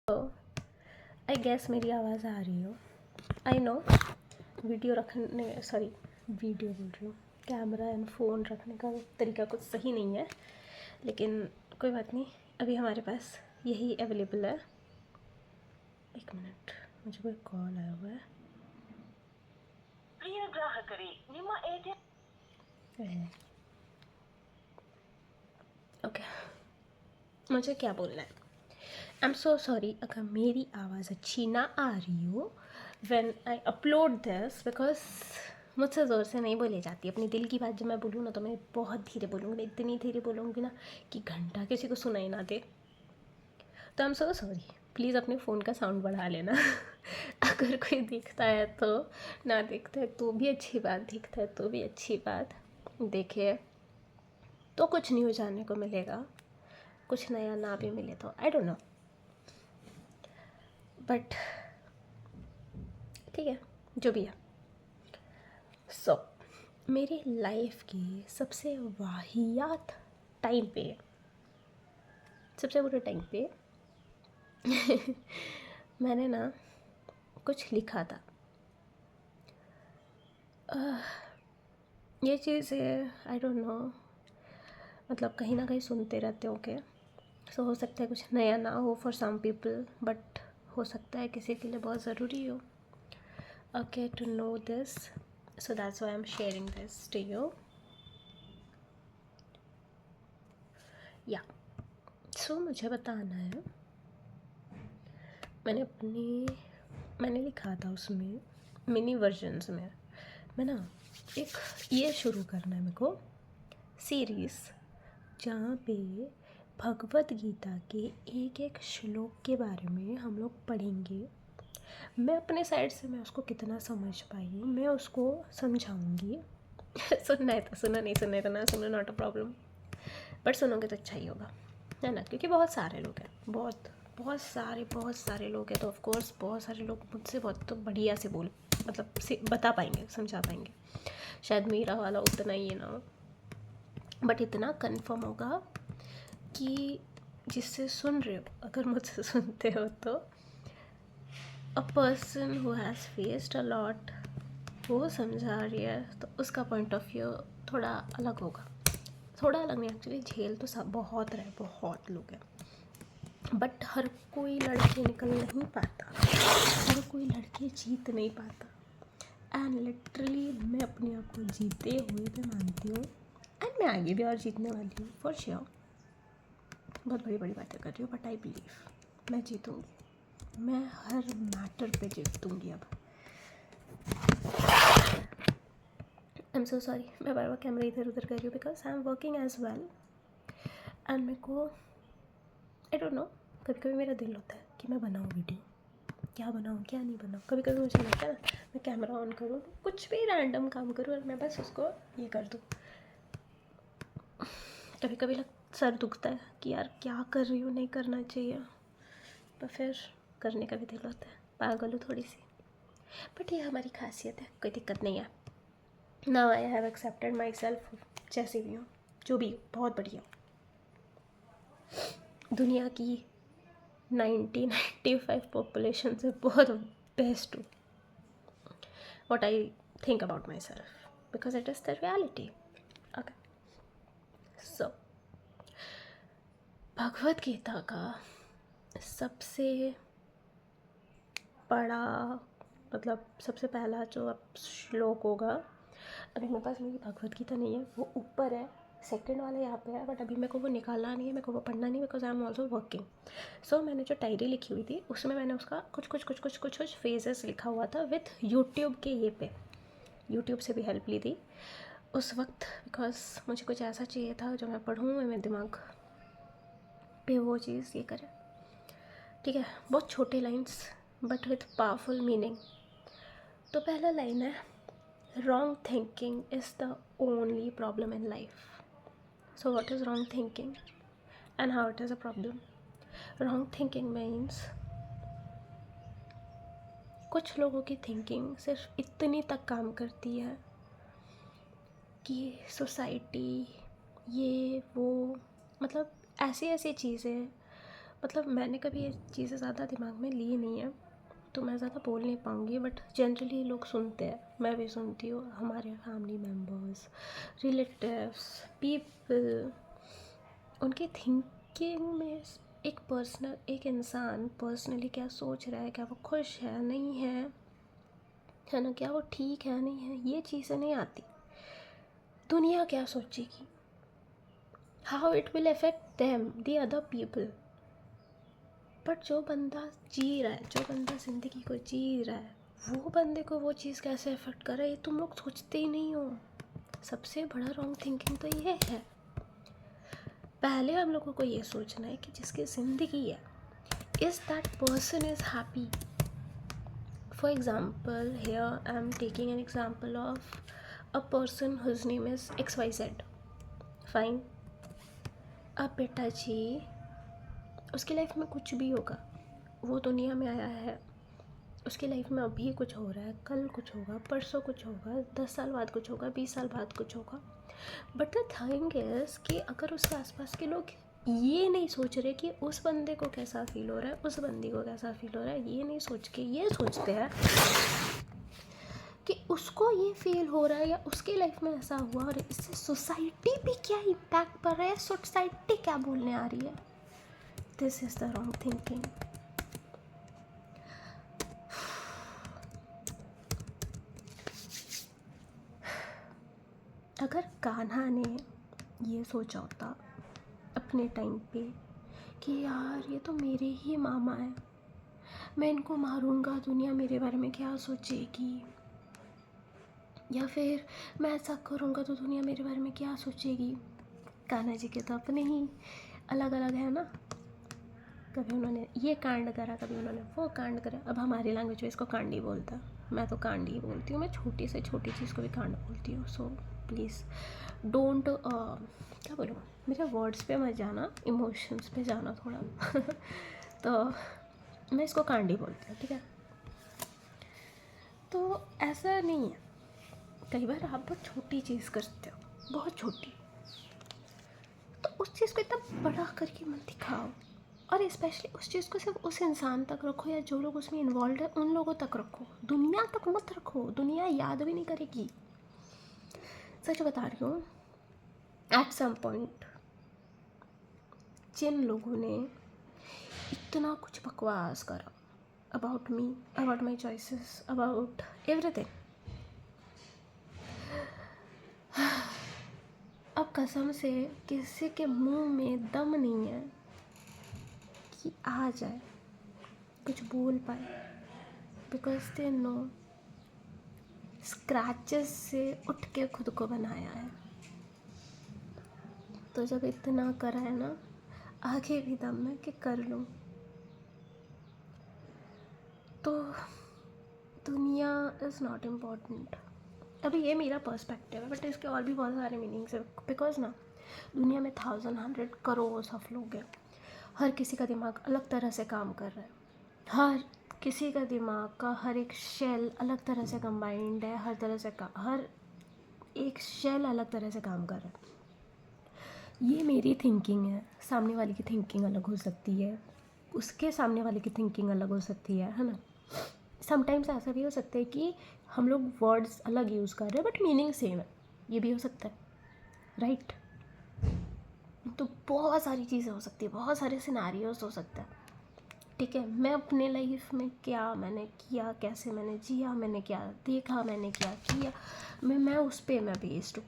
I guess मेरी आवाज़ आ रही हो। आई नो वीडियो बोल रही हूँ, कैमरा एंड फ़ोन रखने का तरीका कुछ सही नहीं है, लेकिन कोई बात नहीं। अभी हमारे पास यही अवेलेबल है। एक मिनट, मुझे कोई कॉल आया हुआ है। प्रिय ग्राहकरी ನಿಮ್ಮ एटीएम ओके, मुझे क्या बोलना है? आई एम सो सॉरी अगर मेरी आवाज़ अच्छी ना आ रही हो when I upload this, because मुझसे ज़ोर से नहीं बोली जाती। अपनी दिल की बात जब मैं बोलूँ ना तो मैं बहुत धीरे बोलूँगी, मैं इतनी धीरे बोलूँगी ना कि घंटा किसी को सुनाई ना दे। तो I am so sorry, please अपने फ़ोन का साउंड बढ़ा लेना। अगर कोई दिखता है तो, ना दिखता है तो भी अच्छी बात, दिखता है तो भी अच्छी बात। देखिए तो कुछ न्यू जानने को मिलेगा, कुछ नया ना भी मिले तो आई डोंट नो, बट ठीक है, जो भी है। सो मेरी लाइफ की सबसे वाहियात टाइम पे, सबसे बुरे टाइम पे मैंने ना कुछ लिखा था। ये चीज़ आई डोंट नो, मतलब कहीं ना कहीं सुनते रहते हो के, सो हो सकता है कुछ नया ना हो फॉर सम पीपल, बट हो सकता है किसी के लिए बहुत ज़रूरी हो। Okay, to know this, so that's why I am sharing this to you. या सो मुझे बताना है, मैंने लिखा था उसमें मिनी वर्जन्स में। मैं ना एक ये शुरू करना है मेरे को सीरीज़, जहाँ पे भगवत गीता के एक एक श्लोक के बारे में हम लोग पढ़ेंगे। मैं अपने साइड से मैं उसको कितना समझ पाई हूँ मैं उसको समझाऊँगी। सुनना है तो सुनो, नहीं सुनना है तो ना सुनो, नॉट अ प्रॉब्लम, बट सुनोगे तो अच्छा ही होगा, है ना? क्योंकि बहुत सारे लोग हैं, बहुत सारे लोग हैं, तो ऑफ कोर्स बहुत सारे लोग मुझसे बहुत तो बढ़िया से मतलब से बता पाएंगे, समझा पाएंगे। शायद मेरा वाला उतना ही ना हो, बट इतना कंफर्म होगा कि जिससे सुन रहे हो, अगर मुझसे सुनते हो तो a person who has faced a lot, वो समझा रही है तो उसका पॉइंट ऑफ व्यू थोड़ा अलग होगा। थोड़ा अलग नहीं, एक्चुअली झेल तो सब बहुत रहे, बहुत लोग हैं, बट हर कोई लड़के निकल नहीं पाता, हर कोई लड़के जीत नहीं पाता। एंड लिटरली मैं अपने आप को जीते हुए भी मानती हूँ, एंड मैं आगे भी और जीतने वाली हूँ फॉर श्योर। बहुत बड़ी बड़ी बातें कर रही हूँ, बट आई बिलीव मैं जीतूँगी, मैं हर मैटर पे जीतूँगी। अब आई एम सो सॉरी, मैं बार बार कैमरा इधर उधर कर रही हूँ because I am working as well, and मेरे को आई डोंट नो, कभी कभी मेरा दिल होता है कि मैं बनाऊँ वीडियो, क्या बनाऊँ क्या नहीं बनाऊँ। कभी कभी मुझे लगता है ना मैं कैमरा ऑन करूँ, कुछ भी रैंडम काम करूँ और मैं बस उसको ये कर दूँ। कभी कभी सर दुखता है कि यार क्या कर रही हूँ, नहीं करना चाहिए, पर फिर करने का भी दिल होता है। पागल हूँ थोड़ी सी, बट ये हमारी खासियत है, कोई दिक्कत नहीं है। Now I have accepted my self, जैसे भी हूँ, जो भी हूँ, बहुत बढ़िया। दुनिया की 95 पॉपुलेशन से बहुत बेस्ट हूँ, what I think about myself, because it is the reality. Okay, so Bhagavad Gita का सबसे बड़ा, मतलब सबसे पहला जो अब श्लोक होगा, अभी मेरे पास मेरी भगवत गीता नहीं है, वो ऊपर है, सेकंड वाला यहाँ पे है, बट अभी मेरे को वो निकालना नहीं है, मेरे को वो पढ़ना नहीं, because I am also working. So मैंने जो डायरी लिखी हुई थी उसमें मैंने उसका कुछ फेजेस लिखा हुआ था विथ यूट्यूब के ये पे, यूट्यूब से भी हेल्प ली थी उस वक्त, बिकॉज मुझे कुछ ऐसा चाहिए था जो मैं पढ़ूँ, मेरे दिमाग पे वो चीज़ ये करे। ठीक है, बहुत छोटे lines but with powerful meaning. तो पहला लाइन है, wrong thinking is the only problem in life. So what is wrong thinking and how it is a problem? Wrong thinking means कुछ लोगों की थिंकिंग सिर्फ इतनी तक काम करती है कि सोसाइटी, ये वो, मतलब ऐसी ऐसी चीज़ें मतलब मैंने कभी ये चीज़ें ज़्यादा दिमाग में ली नहीं है, तो मैं ज़्यादा बोल नहीं पाऊँगी, बट जनरली लोग सुनते हैं, मैं भी सुनती हूँ, हमारे फैमिली मेम्बर्स, रिलेटिव्स, पीपल, उनकी थिंकिंग में एक इंसान पर्सनली क्या सोच रहा है, क्या वो खुश है नहीं है ना, क्या वो ठीक है नहीं है, ये चीज़ें नहीं आती। दुनिया क्या सोचेगी, how it will affect them the other people. But जो बंदा जी रहा है, जो बंदा ज़िंदगी को जी रहा है, वो बंदे को वो चीज़ कैसे अफेक्ट कर रहा है, ये तुम लोग सोचते ही नहीं हो। सबसे बड़ा रॉन्ग थिंकिंग तो ये है। पहले हम लोगों को ये सोचना है कि जिसकी ज़िंदगी है, is that person is happy. For example here I am taking an example of a person whose name is XYZ। Fine. अब बेटा जी, उसकी लाइफ में कुछ भी होगा, वो दुनिया में आया है, उसकी लाइफ में अभी कुछ हो रहा है, कल कुछ होगा, परसों कुछ होगा, 10 साल बाद कुछ होगा, 20 साल बाद कुछ होगा। बट द थिंग इज़ कि अगर उसके आसपास के लोग ये नहीं सोच रहे कि उस बंदे को कैसा फील हो रहा है, उस बंदी को कैसा फील हो रहा है, ये नहीं सोच के ये सोचते हैं कि उसको ये फील हो रहा है या उसकी लाइफ में ऐसा हुआ और इससे सोसाइटी पे क्या इम्पैक्ट पड़ रहा है, सोसाइटी क्या बोलने आ रही है। This is the wrong thinking. अगर कान्हा ने ये सोचा होता अपने टाइम पे कि यार ये तो मेरे ही मामा है, मैं इनको मारूंगा, दुनिया मेरे बारे में क्या सोचेगी, या फिर मैं ऐसा करूंगा तो दुनिया मेरे बारे में क्या सोचेगी। कान्हा जी के तो अपने ही अलग अलग है ना, कभी उन्होंने ये कांड करा, कभी उन्होंने वो कांड करा। अब हमारी लैंग्वेज में इसको कांड ही बोलता, मैं तो कांड ही बोलती हूँ, मैं छोटी से छोटी चीज़ को भी कांड बोलती हूँ। सो प्लीज़ डोंट क्या बोलूँ, मेरे वर्ड्स पे मत जाना, इमोशंस पे जाना थोड़ा तो मैं इसको कांड ही बोलती हूँ, ठीक है। तो ऐसा नहीं है, कई बार आप बहुत छोटी चीज़ करते हो, बहुत छोटी, तो उस चीज़ को इतना बड़ा करके मत दिखाओ, और स्पेशली उस चीज़ को सिर्फ उस इंसान तक रखो या जो लोग उसमें इन्वॉल्व है उन लोगों तक रखो, दुनिया तक मत रखो, दुनिया याद भी नहीं करेगी। सच बता रही हूँ, एट सम पॉइंट जिन लोगों ने इतना कुछ बकवास करा about me, about my choices, about everything, अब कसम से किसी के मुंह में दम नहीं है कि आ जाए कुछ बोल पाए, बिकॉज दे नो स्क्रैचेस से उठ के खुद को बनाया है। तो जब इतना करा है ना, आगे भी दम है कि कर लूँ। तो दुनिया इज़ नॉट इम्पॉर्टेंट। अभी ये मेरा पर्सपेक्टिव है, बट इसके और भी बहुत सारे मीनिंग्स है, बिकॉज ना दुनिया में 1000 100 करोड़ ऑफ लोग हैं, हर किसी का दिमाग अलग तरह से काम कर रहा है, हर किसी का दिमाग का हर एक शेल अलग तरह से कंबाइंड है, हर एक शेल अलग तरह से काम कर रहा है। ये मेरी थिंकिंग है, सामने वाले की थिंकिंग अलग हो सकती है, उसके सामने वाले की थिंकिंग अलग हो सकती है ना। समटाइम्स ऐसा भी हो सकता है कि हम लोग वर्ड्स अलग यूज़ कर रहे हैं बट मीनिंग सेम है, ये भी हो सकता है, राइट। तो बहुत सारी चीज़ें हो सकती है, बहुत सारे सिनारियोस हो सकता है, ठीक है। मैं अपने लाइफ में क्या मैंने किया, कैसे मैंने जिया, मैंने क्या देखा, मैंने क्या किया, मैं उस पर मैं बेस्ड हूँ।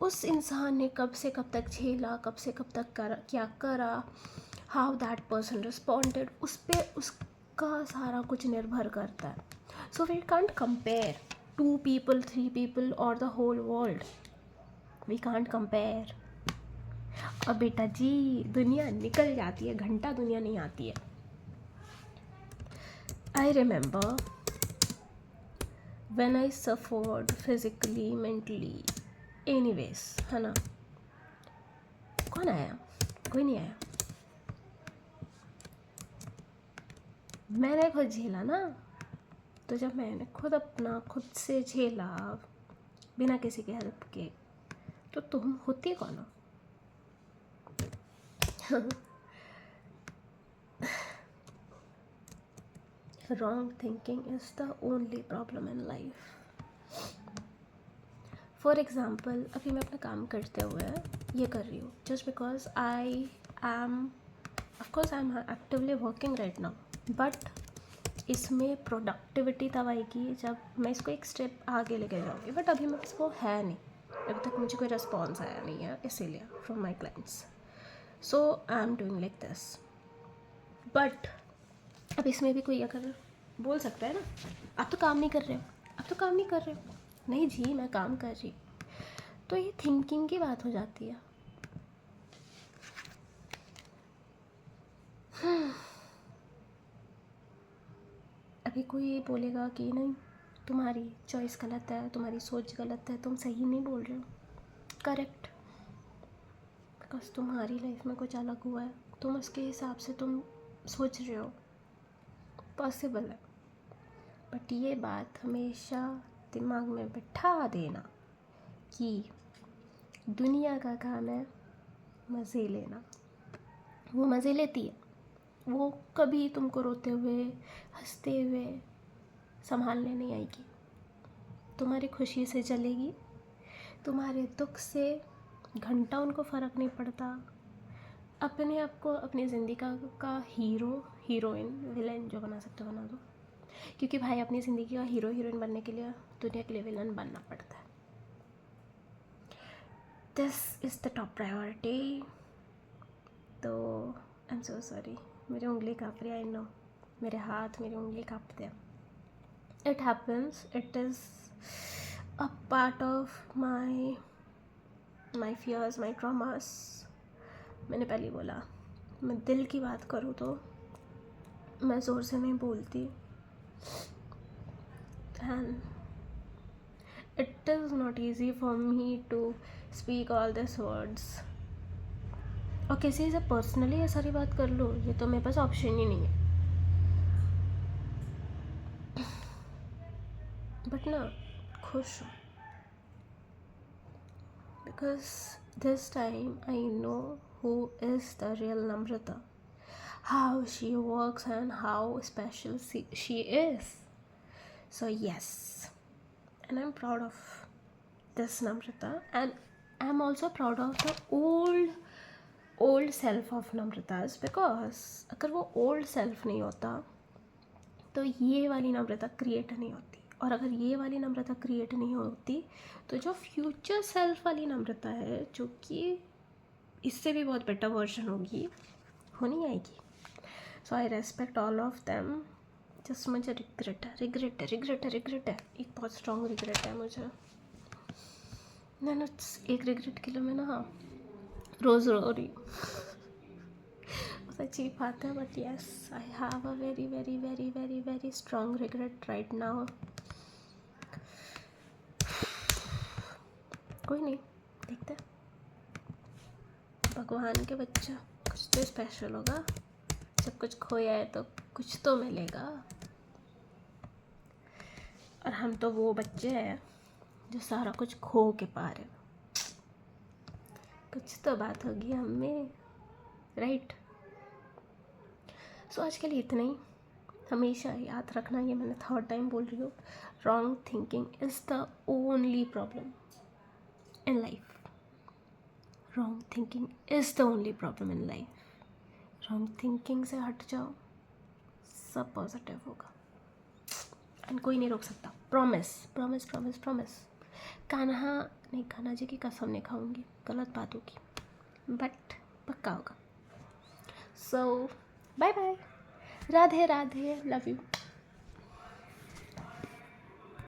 उस इंसान ने कब से कब तक झेला, कब से कब तक क्या करा, हाउ दैट पर्सन रिस्पॉन्डेड, उस पर उसका सारा कुछ निर्भर करता है। So we can't compare 2 people 3 people और the whole world, we can't compare. अब बेटा जी दुनिया निकल जाती है, घंटा दुनिया नहीं आती है। I remember when I suffered physically, mentally, anyways, है ना। कौन आया? कोई नहीं आया। मैंने खुद झेला ना, तो जब मैंने खुद से झेला बिना किसी के हेल्प के, तो तुम होती कौन हो? Wrong thinking is the only problem in life. For example अभी मैं अपना काम करते हुए ये कर रही हूँ just because I am actively working right now, but इसमें प्रोडक्टिविटी तब आएगी जब मैं इसको एक स्टेप आगे लेके जाऊँगी, बट अभी मेरे पास वो है नहीं, अभी तक मुझे कोई रिस्पॉन्स आया नहीं है इसीलिए from my clients, so I am doing like this. But अब इसमें भी कोई अगर बोल सकता है ना, आप तो काम नहीं कर रहे हो, आप तो काम नहीं कर रहे हो. नहीं जी, मैं काम कर रही. तो ये थिंकिंग की बात हो जाती है. अभी कोई बोलेगा कि नहीं, तुम्हारी चॉइस गलत है, तुम्हारी सोच गलत है, तुम सही नहीं बोल रहे हो. करेक्ट, बिकॉज तुम्हारी लाइफ में कुछ अलग हुआ है, तुम उसके हिसाब से तुम सोच रहे हो, पॉसिबल है. बट ये बात हमेशा दिमाग में बिठा देना कि दुनिया का काम है मज़े लेना. वो मज़े लेती है, वो कभी तुमको रोते हुए हंसते हुए संभालने नहीं आएगी. तुम्हारी खुशी से चलेगी, तुम्हारे दुख से घंटा उनको फ़र्क नहीं पड़ता. अपने आप को अपनी ज़िंदगी का हीरो हीरोइन विलन जो बना सकते हो बना दो, क्योंकि भाई अपनी ज़िंदगी का हीरो हीरोइन बनने के लिए दुनिया के लिए विलन बनना पड़ता है. This is the top priority. तो आई एम सो सॉरी, मेरी उंगली काँप रही है. आई नो, मेरे हाथ मेरी उंगली काँपते हैं. It happens, it is a part of my fears, my traumas. मैंने पहले बोला, मैं दिल की बात करूँ तो मैं ज़ोर से नहीं बोलती, and it is not easy for me to speak all these words. और किसी से पर्सनली ये सारी बात कर लो, ये तो मेरे पास ऑप्शन ही नहीं है. बट ना खुश हूँ, because this time I know who is the real Namrata, how she works and how special she is. So yes, and I'm proud of this Namrata, and I'm also proud of the old self of Namratas, because अगर वो old self नहीं होता तो ये वाली नम्रता create नहीं होती, और अगर ये वाली नम्रता क्रिएट नहीं होती तो जो फ्यूचर सेल्फ वाली नम्रता है, जो कि इससे भी बहुत बेटर वर्जन होगी, हो नहीं आएगी. So I respect all of them. Just मुझे रिग्रेट है, एक बहुत स्ट्रॉन्ग रिग्रेट है मुझे. मैंने एक रिग्रेट के लिए मैं ना रोज़ रो रही हूँ. बहुत अजीब बात है, but yes, I have a very very very very very strong regret right now. कोई नहीं, देखते हैं. भगवान के बच्चा, कुछ तो स्पेशल होगा. जब कुछ खोया है तो कुछ तो मिलेगा, और हम तो वो बच्चे हैं जो सारा कुछ खो के पा रहे. कुछ तो बात होगी हमें, राइट. सो आज के लिए इतना ही. हमेशा याद रखना, ये मैंने थर्ड टाइम बोल रही हूँ, wrong thinking is the only problem in life. Wrong thinking is the only problem in life. Wrong thinking से हट जाओ, सब पॉजिटिव होगा, एंड कोई नहीं रोक सकता. Promise promise promise promise. Kanha ji की कसम नहीं खाऊंगी, गलत बात होगी, बट पक्का होगा. So bye bye, Radhe Radhe, love you.